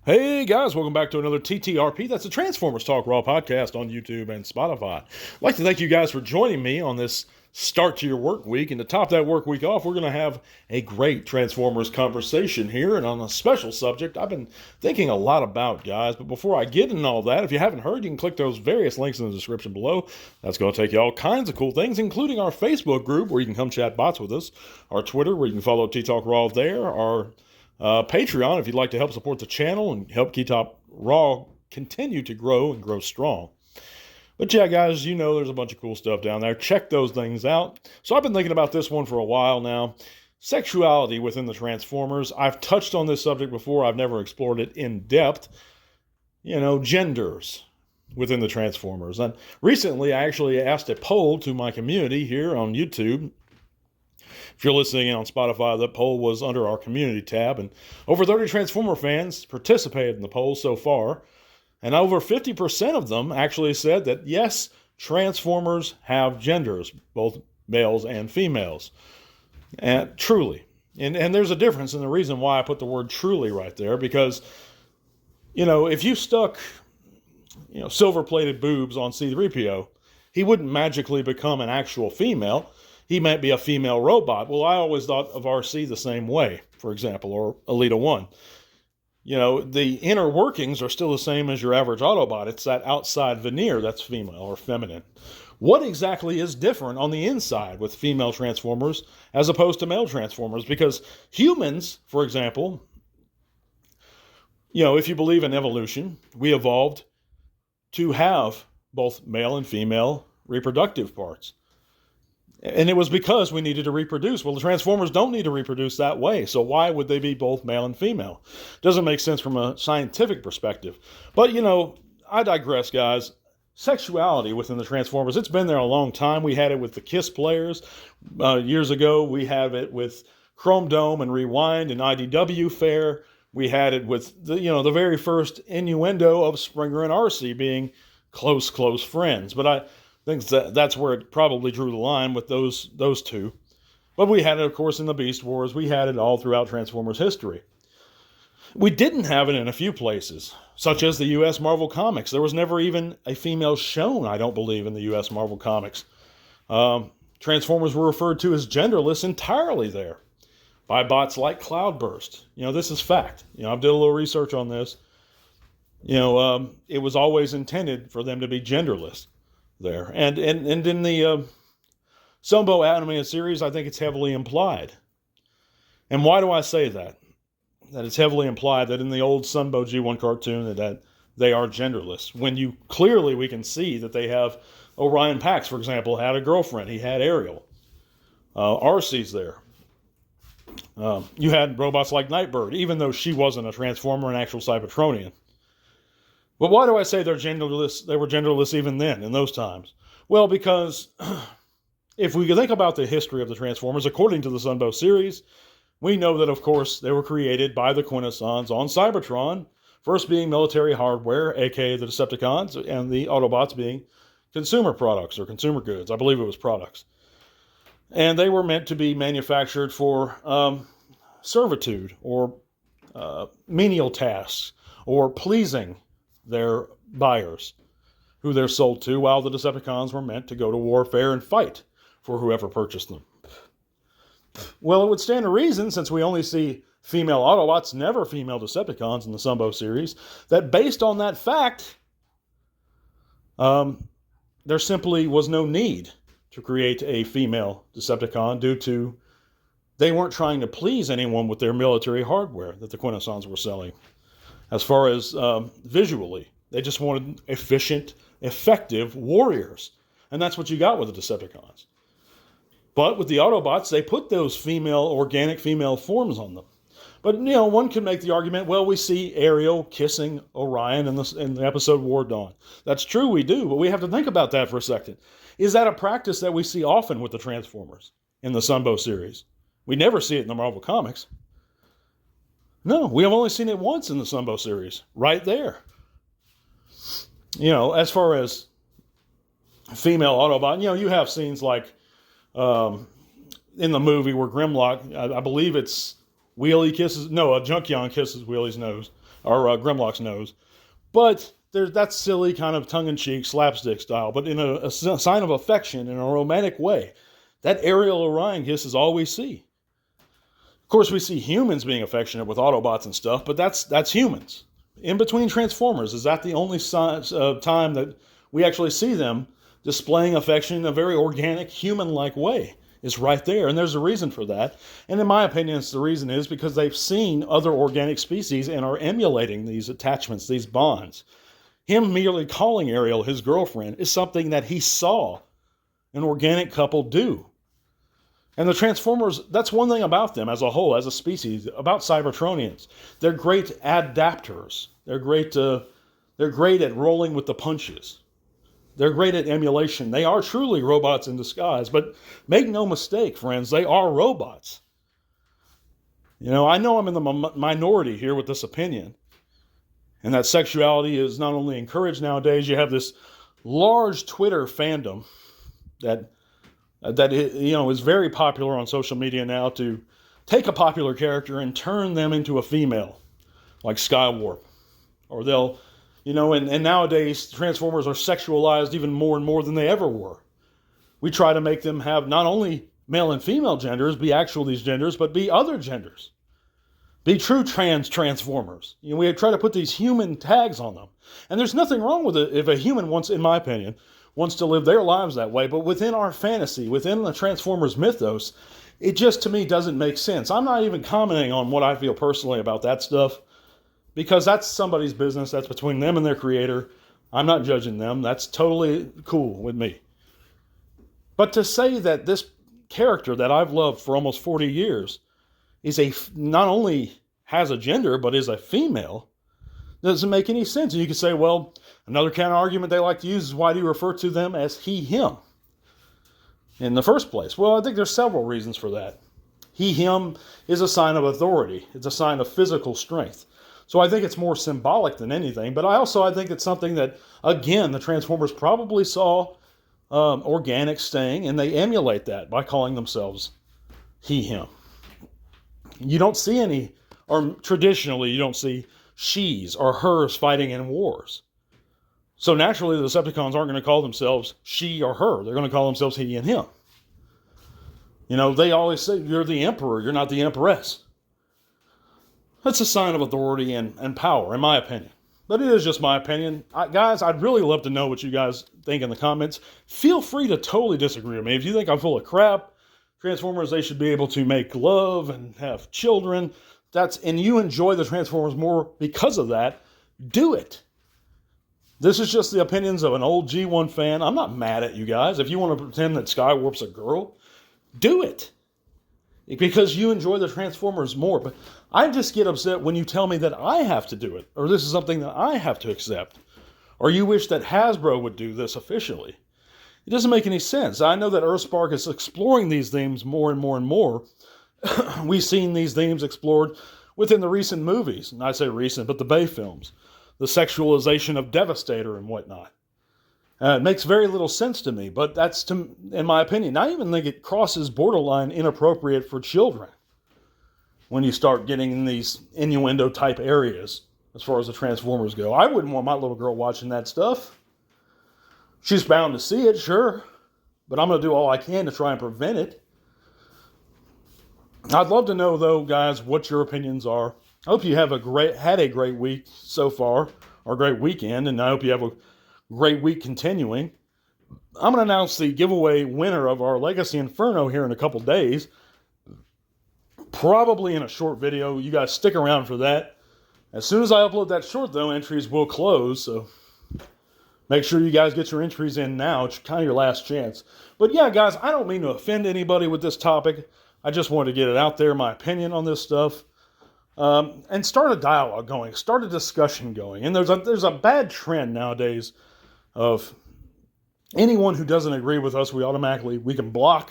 Hey guys, welcome back to another TTRP. That's the Transformers Talk Raw podcast on YouTube and Spotify. I'd like to thank you guys for joining me on this start to your work week. And to top that work week off, we're going to have a great Transformers conversation here and on a special subject I've been thinking a lot about, guys. But before I get into all that, if you haven't heard, you can click those various links in the description below. That's going to take you all kinds of cool things, including our Facebook group where you can come chat bots with us, our Twitter where you can follow T-Talk Raw there, our Patreon if you'd like to help support the channel and help T-Talk Raw continue to grow and grow strong. But yeah, guys, you know there's a bunch of cool stuff down there. Check those things out. So I've been thinking about this one for a while now. Sexuality within the Transformers. I've touched on this subject before. I've never explored it in depth. You know, genders within the Transformers. And recently, I actually asked a poll to my community here on YouTube. If you're listening on Spotify, that poll was under our community tab, and over 30 Transformer fans participated in the poll so far, and over 50% of them actually said that yes, Transformers have genders, both males and females. And truly. And there's a difference in the reason why I put the word truly right there, because, you know, if you stuck, silver-plated boobs on C-3PO, he wouldn't magically become an actual female. He might be a female robot. Well, I always thought of RC the same way, for example, or Elita 1. You know, the inner workings are still the same as your average Autobot. It's that outside veneer that's female or feminine. What exactly is different on the inside with female Transformers as opposed to male Transformers? Because humans, for example, if you believe in evolution, we evolved to have both male and female reproductive parts. And it was because we needed to reproduce. Well, the Transformers don't need to reproduce that way. So why would they be both male and female? Doesn't make sense from a scientific perspective. But, I digress, guys. Sexuality within the Transformers, it's been there a long time. We had it with the KISS players years ago. We have it with Chrome Dome and Rewind and IDW Fair. We had it with the very first innuendo of Springer and RC being close friends. But I think that's where it probably drew the line with those two. But we had it, of course, in the Beast Wars. We had it all throughout Transformers history. We didn't have it in a few places, such as the U.S. Marvel Comics. There was never even a female shown, I don't believe, in the U.S. Marvel Comics. Transformers were referred to as genderless entirely there by bots like Cloudburst. This is fact. I've did a little research on this. It was always intended for them to be genderless there. And in the Sunbow animated series, I think it's heavily implied. And why do I say that? That it's heavily implied that in the old Sunbow G1 cartoon that they are genderless. When we can see that they have Orion Pax, for example, had a girlfriend. He had Ariel. RC's there. You had robots like Nightbird, even though she wasn't a Transformer, an actual Cybertronian. But why do I say they're genderless? They were genderless even then, in those times. Well, because if we think about the history of the Transformers, according to the Sunbow series, we know that, of course, they were created by the Quintessons on Cybertron, first being military hardware, aka the Decepticons, and the Autobots being consumer products or consumer goods. I believe it was products. And they were meant to be manufactured for servitude or menial tasks or pleasing their buyers who they're sold to, while the Decepticons were meant to go to warfare and fight for whoever purchased them. Well, it would stand to reason, since we only see female Autobots, never female Decepticons in the Sunbow series, that based on that fact, there simply was no need to create a female Decepticon due to they weren't trying to please anyone with their military hardware that the Quintessons were selling. As far as visually, they just wanted efficient, effective warriors. And that's what you got with the Decepticons. But with the Autobots, they put those organic female forms on them. But, one could make the argument, well, we see Ariel kissing Orion in the episode War Dawn. That's true, we do, but we have to think about that for a second. Is that a practice that we see often with the Transformers in the Sunbow series? We never see it in the Marvel Comics. No, we have only seen it once in the Sunbow series, right there. As far as female Autobot, you have scenes like in the movie where Grimlock, I believe it's Wheelie kisses, no, a Junkion kisses Wheelie's nose, or Grimlock's nose. But that's silly, kind of tongue-in-cheek, slapstick style, but in a sign of affection, in a romantic way. That Ariel Orion kiss is all we see. Of course, we see humans being affectionate with Autobots and stuff, but that's humans. In between Transformers, is that the only time that we actually see them displaying affection in a very organic, human-like way? Is right there, and there's a reason for that. And in my opinion, the reason is because they've seen other organic species and are emulating these attachments, these bonds. Him merely calling Ariel his girlfriend is something that he saw an organic couple do. And the Transformers, that's one thing about them as a whole, as a species, about Cybertronians. They're great adapters. They're great at rolling with the punches. They're great at emulation. They are truly robots in disguise. But make no mistake, friends, they are robots. I know I'm in the minority here with this opinion. And that sexuality is not only encouraged nowadays, you have this large Twitter fandom that is very popular on social media now to take a popular character and turn them into a female, like Skywarp. Or they'll... and nowadays, Transformers are sexualized even more and more than they ever were. We try to make them have not only male and female genders, be actual these genders, but be other genders. Be true Transformers. We try to put these human tags on them. And there's nothing wrong with it if a human wants, in my opinion, wants to live their lives that way. But within our fantasy, within the Transformers mythos, it just, to me, doesn't make sense. I'm not even commenting on what I feel personally about that stuff. Because that's somebody's business. That's between them and their creator. I'm not judging them. That's totally cool with me. But to say that this character that I've loved for almost 40 years is not only has a gender, but is a female, doesn't make any sense. And you could say, well, another counter argument they like to use is, why do you refer to them as he, him in the first place? Well, I think there's several reasons for that. He, him is a sign of authority. It's a sign of physical strength. So I think it's more symbolic than anything. But I think it's something that, again, the Transformers probably saw organic staying, and they emulate that by calling themselves he, him. You don't see any, or traditionally you don't see she's or hers fighting in wars. So naturally the Decepticons aren't going to call themselves she or her. They're going to call themselves he and him. They always say, you're the emperor, you're not the empress. That's a sign of authority and power, in my opinion. But it is just my opinion. Guys, I'd really love to know what you guys think in the comments. Feel free to totally disagree with me. If you think I'm full of crap, Transformers, they should be able to make love and have children. And you enjoy the Transformers more because of that, do it. This is just the opinions of an old G1 fan. I'm not mad at you guys. If you want to pretend that Skywarp's a girl, do it. Because you enjoy the Transformers more. But I just get upset when you tell me that I have to do it, or this is something that I have to accept, or you wish that Hasbro would do this officially. It doesn't make any sense. I know that Earthspark is exploring these themes more and more and more. We've seen these themes explored within the recent movies, and I say recent, but the Bay films, the sexualization of Devastator and whatnot. It makes very little sense to me, but that's, in my opinion, I even think it crosses borderline inappropriate for children when you start getting in these innuendo-type areas as far as the Transformers go. I wouldn't want my little girl watching that stuff. She's bound to see it, sure, but I'm going to do all I can to try and prevent it. I'd love to know, though, guys, what your opinions are. I hope you have had a great week so far, or a great weekend, and I hope you have a great week continuing. I'm going to announce the giveaway winner of our Legacy Inferno here in a couple days. Probably in a short video. You guys stick around for that. As soon as I upload that short, though, entries will close. So make sure you guys get your entries in now. It's kind of your last chance. But yeah, guys, I don't mean to offend anybody with this topic. I just wanted to get it out there, my opinion on this stuff. And start a dialogue going. Start a discussion going. And there's a bad trend nowadays of anyone who doesn't agree with us, we can block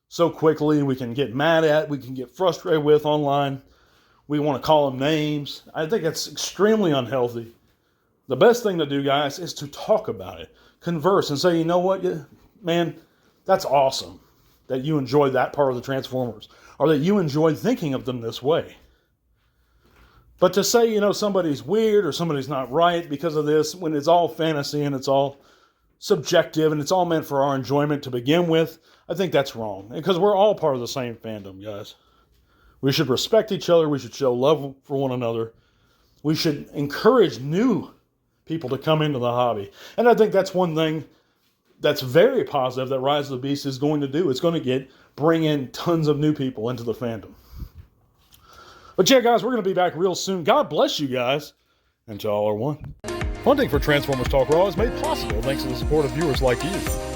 so quickly, we can get mad at, we can get frustrated with online. We want to call them names. I think that's extremely unhealthy. The best thing to do, guys, is to talk about it, converse, and say, you know what, man, that's awesome that you enjoyed that part of the Transformers. or that you enjoy thinking of them this way. But to say, somebody's weird or somebody's not right because of this, when it's all fantasy and it's all subjective and it's all meant for our enjoyment to begin with, I think that's wrong. Because we're all part of the same fandom, guys. We should respect each other. We should show love for one another. We should encourage new people to come into the hobby. And I think that's one thing that's very positive that Rise of the Beast is going to do. It's going to bring in tons of new people into the fandom. But yeah, guys, we're going to be back real soon. God bless you guys. And to all are one. Funding for Transformers Talk Raw is made possible thanks to the support of viewers like you.